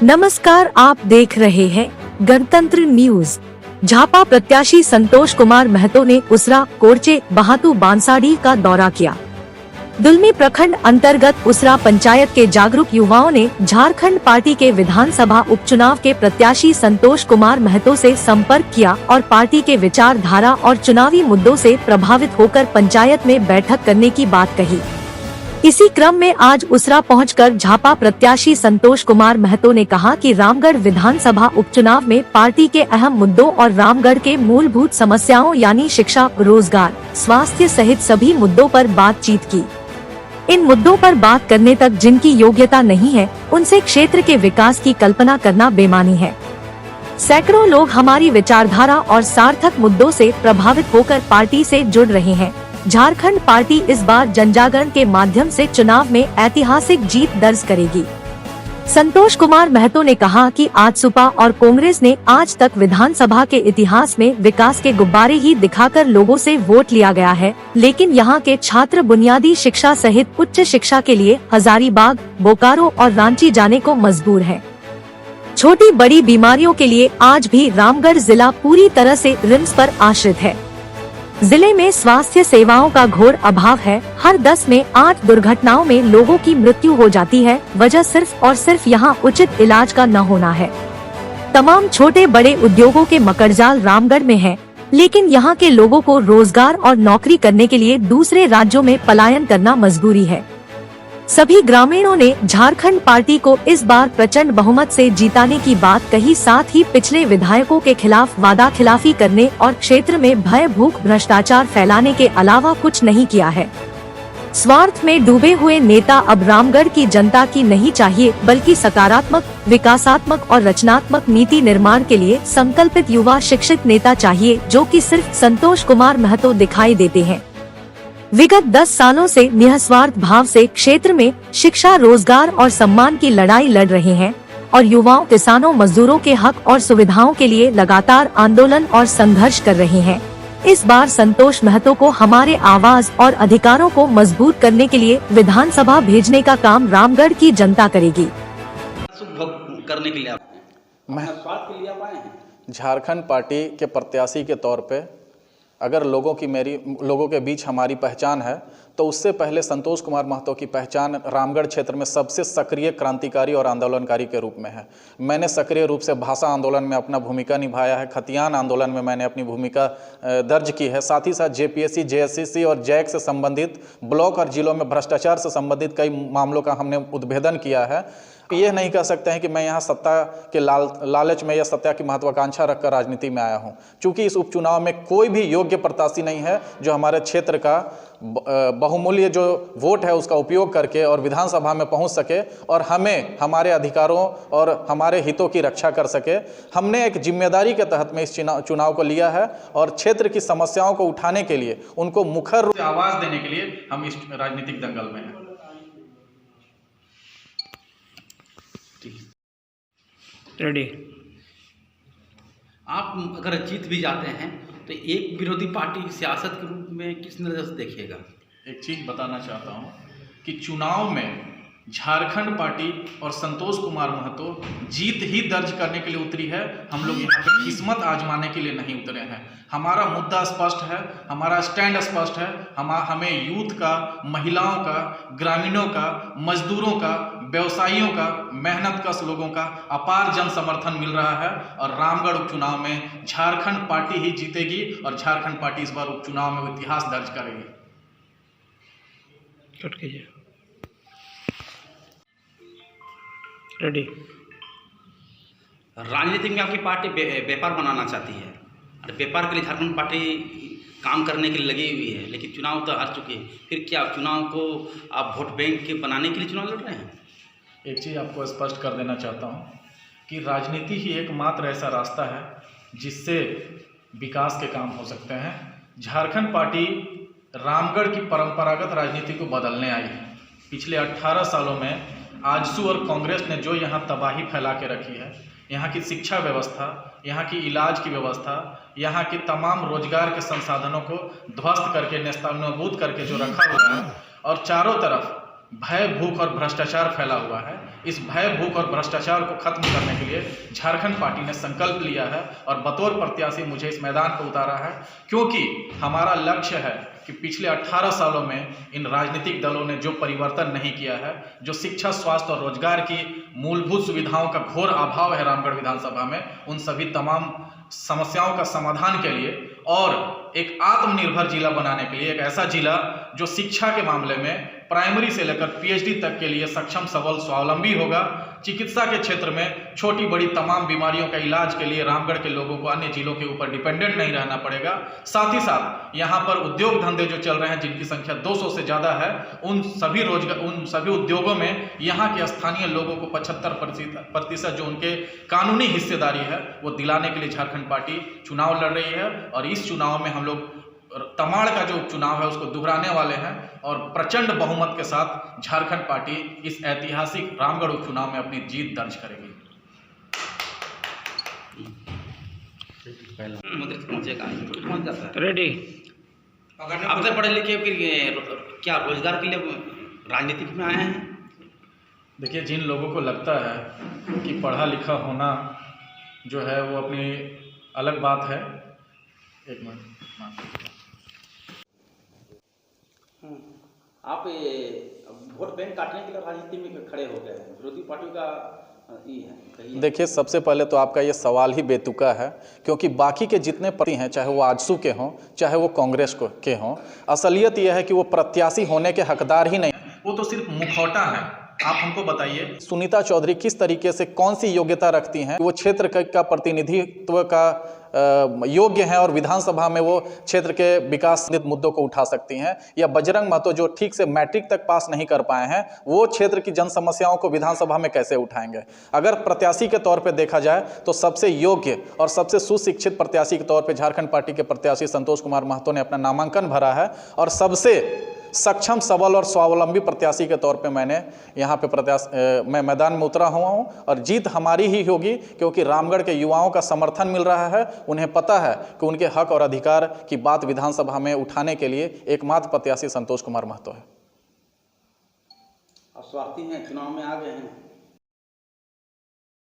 नमस्कार, आप देख रहे हैं गणतंत्र न्यूज। झापा प्रत्याशी संतोष कुमार महतो ने उसरा, कोरचे, बहातू, बांसाडी का दौरा किया। दुलमी प्रखंड अंतर्गत उसरा पंचायत के जागरूक युवाओं ने झारखंड पार्टी के विधानसभा उपचुनाव के प्रत्याशी संतोष कुमार महतो से संपर्क किया और पार्टी के विचारधारा और चुनावी मुद्दों से प्रभावित होकर पंचायत में बैठक करने की बात कही। इसी क्रम में आज उसरा पहुंचकर झापा प्रत्याशी संतोष कुमार महतो ने कहा कि रामगढ़ विधानसभा उपचुनाव में पार्टी के अहम मुद्दों और रामगढ़ के मूलभूत समस्याओं यानी शिक्षा, रोजगार, स्वास्थ्य सहित सभी मुद्दों पर बातचीत की। इन मुद्दों पर बात करने तक जिनकी योग्यता नहीं है, उनसे क्षेत्र के विकास की कल्पना करना बेमानी है। सैकड़ों लोग हमारी विचारधारा और सार्थक मुद्दों से प्रभावित होकर पार्टी से जुड़ रहे हैं। झारखंड पार्टी इस बार जनजागरण के माध्यम से चुनाव में ऐतिहासिक जीत दर्ज करेगी। संतोष कुमार महतो ने कहा कि आजसपा और कांग्रेस ने आज तक विधानसभा के इतिहास में विकास के गुब्बारे ही दिखाकर लोगों से वोट लिया गया है, लेकिन यहाँ के छात्र बुनियादी शिक्षा सहित उच्च शिक्षा के लिए हजारीबाग, बोकारो और रांची जाने को मजबूर हैं। छोटी बड़ी बीमारियों के लिए आज भी रामगढ़ जिला पूरी तरह से रिम्स पर आश्रित है। जिले में स्वास्थ्य सेवाओं का घोर अभाव है। हर 10 में 8 दुर्घटनाओं में लोगों की मृत्यु हो जाती है। वजह सिर्फ और सिर्फ यहाँ उचित इलाज का न होना है। तमाम छोटे बड़े उद्योगों के मकड़जाल रामगढ़ में है, लेकिन यहाँ के लोगों को रोजगार और नौकरी करने के लिए दूसरे राज्यों में पलायन करना मजबूरी है। सभी ग्रामीणों ने झारखंड पार्टी को इस बार प्रचंड बहुमत से जीताने की बात कही। साथ ही पिछले विधायकों के खिलाफ वादा खिलाफी करने और क्षेत्र में भय, भूख, भ्रष्टाचार फैलाने के अलावा कुछ नहीं किया है। स्वार्थ में डूबे हुए नेता अब रामगढ़ की जनता की नहीं चाहिए, बल्कि सकारात्मक, विकासात्मक और रचनात्मक नीति निर्माण के लिए संकल्पित युवा शिक्षित नेता चाहिए, जो कि सिर्फ संतोष कुमार महतो दिखाई देते हैं। विगत 10 सालों से निस्वार्थ भाव से क्षेत्र में शिक्षा, रोजगार और सम्मान की लड़ाई लड़ रहे हैं और युवाओं, किसानों, मजदूरों के हक और सुविधाओं के लिए लगातार आंदोलन और संघर्ष कर रहे हैं। इस बार संतोष महतो को हमारे आवाज और अधिकारों को मजबूत करने के लिए विधानसभा भेजने का काम रामगढ़ की जनता करेगी। करने के लिए झारखंड पार्टी के प्रत्याशी के तौर पे अगर लोगों के बीच हमारी पहचान है, तो उससे पहले संतोष कुमार महतो की पहचान रामगढ़ क्षेत्र में सबसे सक्रिय क्रांतिकारी और आंदोलनकारी के रूप में है। मैंने सक्रिय रूप से भाषा आंदोलन में अपना भूमिका निभाया है, खतियान आंदोलन में मैंने अपनी भूमिका दर्ज की है। साथ ही साथ जेपीएससी, जेएससीसी और जैक से संबंधित ब्लॉक और जिलों में भ्रष्टाचार से संबंधित कई मामलों का हमने उद्भेदन किया है। ये नहीं कह सकते हैं कि मैं यहाँ सत्ता के लालच में या सत्ता की महत्वाकांक्षा रखकर राजनीति में आया हूँ, क्योंकि इस उपचुनाव में कोई भी योग्य प्रत्याशी नहीं है जो हमारे क्षेत्र का बहुमूल्य जो वोट है उसका उपयोग करके और विधानसभा में पहुँच सके और हमें हमारे अधिकारों और हमारे हितों की रक्षा कर सके। हमने एक जिम्मेदारी के तहत में इस चुनाव को लिया है और क्षेत्र की समस्याओं को उठाने के लिए, उनको मुखर रूप से आवाज़ देने के लिए हम इस राजनीतिक दंगल में हैं। रेडी। आप अगर जीत भी जाते हैं तो एक विरोधी पार्टी की सियासत के रूप में किस नजर से देखिएगा? एक चीज़ बताना चाहता हूँ कि चुनाव में झारखंड पार्टी और संतोष कुमार महतो जीत ही दर्ज करने के लिए उतरी है। हम लोग यहाँ पे किस्मत आजमाने के लिए नहीं उतरे हैं। हमारा मुद्दा स्पष्ट है, हमारा स्टैंड स्पष्ट है। हमें यूथ का, महिलाओं का, ग्रामीणों का, मजदूरों का, व्यवसायियों का, मेहनत कश लोगों का अपार जन समर्थन मिल रहा है और रामगढ़ उपचुनाव में झारखंड पार्टी ही जीतेगी और झारखंड पार्टी इस बार उपचुनाव में इतिहास दर्ज करेगी। रेडी। राजनीति में आपकी पार्टी व्यापार बनाना चाहती है और व्यापार के लिए झारखंड पार्टी काम करने के लिए लगी हुई है, लेकिन चुनाव तो हार चुकी है। फिर क्या चुनाव को आप वोट बैंक के बनाने के लिए चुनाव लड़ रहे हैं? एक चीज़ आपको स्पष्ट कर देना चाहता हूँ कि राजनीति ही एकमात्र ऐसा रास्ता है जिससे विकास के काम हो सकते हैं। झारखंड पार्टी रामगढ़ की परंपरागत राजनीति को बदलने आई है। पिछले 18 सालों में आजसू और कांग्रेस ने जो यहाँ तबाही फैला के रखी है, यहाँ की शिक्षा व्यवस्था, यहाँ की इलाज की व्यवस्था, यहाँ के तमाम रोजगार के संसाधनों को ध्वस्त करके, नेस्तनाबूद करके जो रखा हुआ है और चारों तरफ भय, भूख और भ्रष्टाचार फैला हुआ है, इस भय, भूख और भ्रष्टाचार को खत्म करने के लिए झारखंड पार्टी ने संकल्प लिया है और बतौर प्रत्याशी मुझे इस मैदान पर उतारा है, क्योंकि हमारा लक्ष्य है कि पिछले 18 सालों में इन राजनीतिक दलों ने जो परिवर्तन नहीं किया है, जो शिक्षा, स्वास्थ्य और रोजगार की मूलभूत सुविधाओं का घोर अभाव है रामगढ़ विधानसभा में, उन सभी तमाम समस्याओं का समाधान के लिए और एक आत्मनिर्भर जिला बनाने के लिए, एक ऐसा जिला जो शिक्षा के मामले में प्राइमरी से लेकर पीएचडी तक के लिए सक्षम, सबल, स्वावलंबी होगा। चिकित्सा के क्षेत्र में छोटी बड़ी तमाम बीमारियों का इलाज के लिए रामगढ़ के लोगों को अन्य जिलों के ऊपर डिपेंडेंट नहीं रहना पड़ेगा। साथ ही साथ यहाँ पर उद्योग धंधे जो चल रहे हैं, जिनकी संख्या 200 से ज़्यादा है, उन सभी उद्योगों में यहाँ के स्थानीय लोगों को 75% जो उनके कानूनी हिस्सेदारी है वो दिलाने के लिए झारखंड पार्टी चुनाव लड़ रही है। और इस चुनाव में हम लोग तमाड़ का जो उपचुनाव है उसको दोहराने वाले हैं और प्रचंड बहुमत के साथ झारखंड पार्टी इस ऐतिहासिक रामगढ़ उपचुनाव में अपनी जीत दर्ज करेगी। पहुंच जाता है। रेडी। आप तो पढ़े लिखे, फिर क्या रोजगार के लिए राजनीतिक में आए हैं? देखिए, जिन लोगों को लगता है कि पढ़ा लिखा होना जो है वो अपनी अलग बात है, एक मिनट, आप वोट बैंक काटने के लिए राजनीति में खड़े हो गए हैं, विरोधी पार्टियों का ये है। देखिए, सबसे पहले तो आपका ये सवाल ही बेतुका है, क्योंकि बाकी के जितने पार्टी हैं, चाहे वो आजसू के हों, चाहे वो कांग्रेस के हों, असलियत यह है कि वो प्रत्याशी होने के हकदार ही नहीं, वो तो सिर्फ मुखौटा है। आप हमको बताइए, सुनीता चौधरी किस तरीके से, कौन सी योग्यता रखती हैं, वो क्षेत्र का प्रतिनिधित्व का योग्य हैं और विधानसभा में वो क्षेत्र के विकास मुद्दों को उठा सकती हैं, या बजरंग महतो जो ठीक से मैट्रिक तक पास नहीं कर पाए हैं, वो क्षेत्र की जन समस्याओं को विधानसभा में कैसे उठाएंगे। अगर प्रत्याशी के तौर पे देखा जाए तो सबसे योग्य और सबसे सुशिक्षित प्रत्याशी के तौर पे झारखंड पार्टी के प्रत्याशी संतोष कुमार महतो ने अपना नामांकन भरा है और सबसे सक्षम, सबल और स्वावलंबी प्रत्याशी के तौर पे मैंने यहाँ पे मैं मैदान में उतरा हुआ हूँ और जीत हमारी ही होगी, क्योंकि रामगढ़ के युवाओं का समर्थन मिल रहा है। उन्हें पता है कि उनके हक और अधिकार की बात विधानसभा में उठाने के लिए एकमात्र प्रत्याशी संतोष कुमार महतो है। आप स्वार्थी हैं, चुनाव में आ गए हैं।